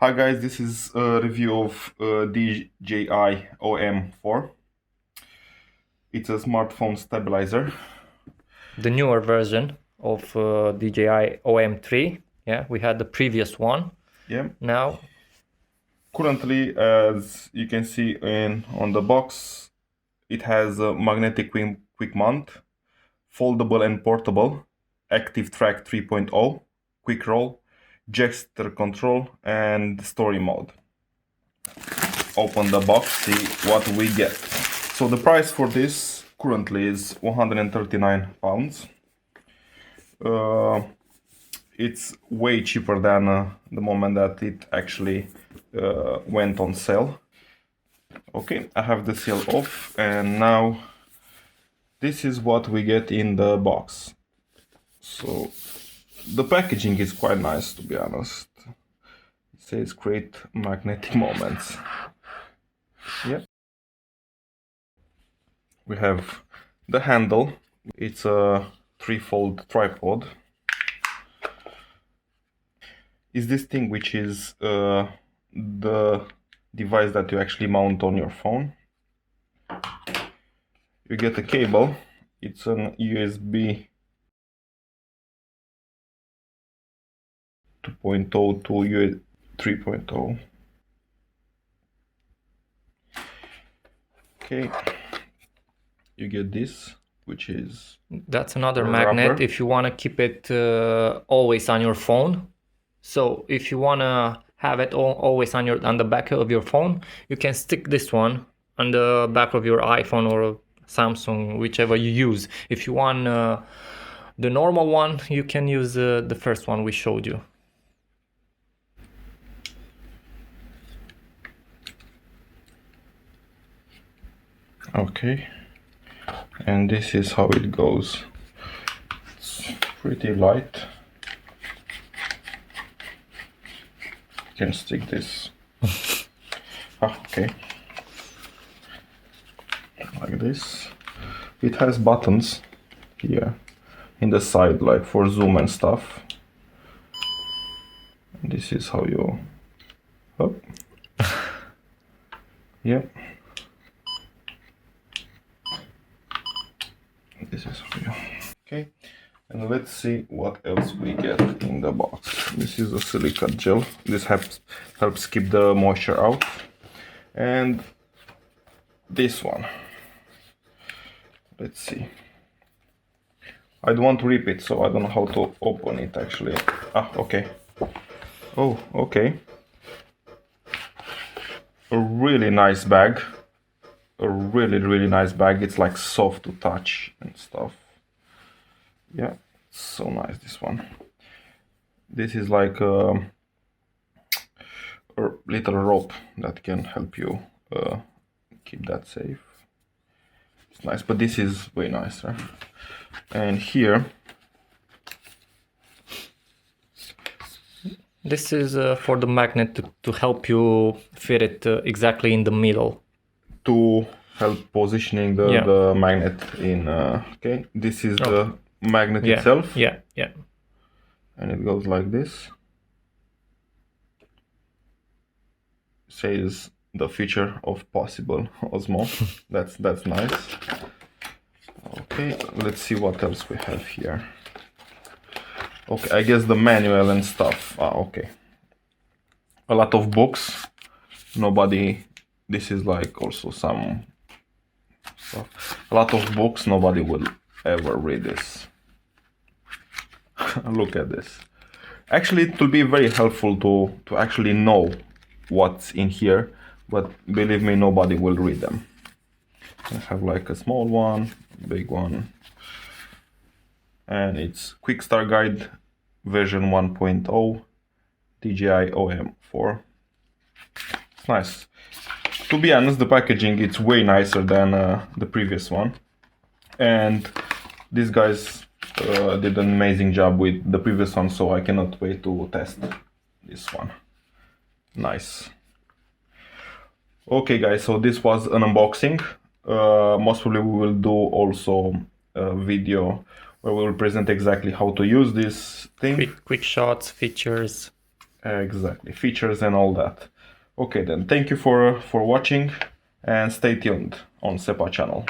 Hi guys, this is a review of DJI OM 4. It's a smartphone stabilizer. The newer version of DJI OM 3. Yeah, we had the previous one. Yeah. Now, Currently, as you can see on the box, it has a magnetic quick mount, foldable and portable, active track 3.0, quick roll, gesture control, and story mode. Open the box, see what we get. So the price for this currently is £139. It's way cheaper than the moment that it actually went on sale. Okay, I have the seal off, and now this is what we get in the box. So the packaging is quite nice, to be honest. It says create magnetic moments. Yep. We have the handle. It's a 3-fold tripod. Is this thing which is the device that you actually mount on your phone. You get a cable. It's an USB 2.0 to USB 3.0. Okay, you get this, which is that's another magnet if you want to keep it always on your phone. So if you want to have it always on the back of your phone, you can stick this one on the back of your iPhone or Samsung, whichever you use. If you want the normal one, you can use the first one we showed you. Okay, and this is how it goes. It's pretty light. You can stick this. Okay, like this. It has buttons here in the side, like for zoom and stuff. And this is how you yep. This is for you. Okay, and let's see what else we get in the box. This is a silicone gel. This helps keep the moisture out. And this one. Let's see. I don't want to rip it, so I don't know how to open it actually. Okay. Oh, okay. A really nice bag. A really nice bag. It's like soft to touch and stuff. Yeah, so nice, this one. This is like a little rope that can help you keep that safe. It's nice, but this is way nicer. And here, this is for the magnet to help you fit it exactly in the middle. To help positioning the magnet in. Okay, this is the magnet itself. Yeah. And it goes like this. Says the future of possible Osmo. that's nice. Okay, let's see what else we have here. Okay, I guess the manual and stuff. Okay. A lot of books. This is like also some stuff. A lot of books. Nobody will ever read this. Look at this. Actually, it will be very helpful to actually know what's in here, but believe me, nobody will read them. I have like a small one, big one, and it's Quick Start Guide version 1.0 DJI OM 4. It's nice. To be honest, the packaging it's way nicer than the previous one, and these guys did an amazing job with the previous one, so I cannot wait to test this one. Nice. Okay guys, so this was an unboxing. Most probably we will do also a video where we will present exactly how to use this thing. Quick shots, features. Exactly, features and all that. Okay then, thank you for watching and stay tuned on SEPA channel.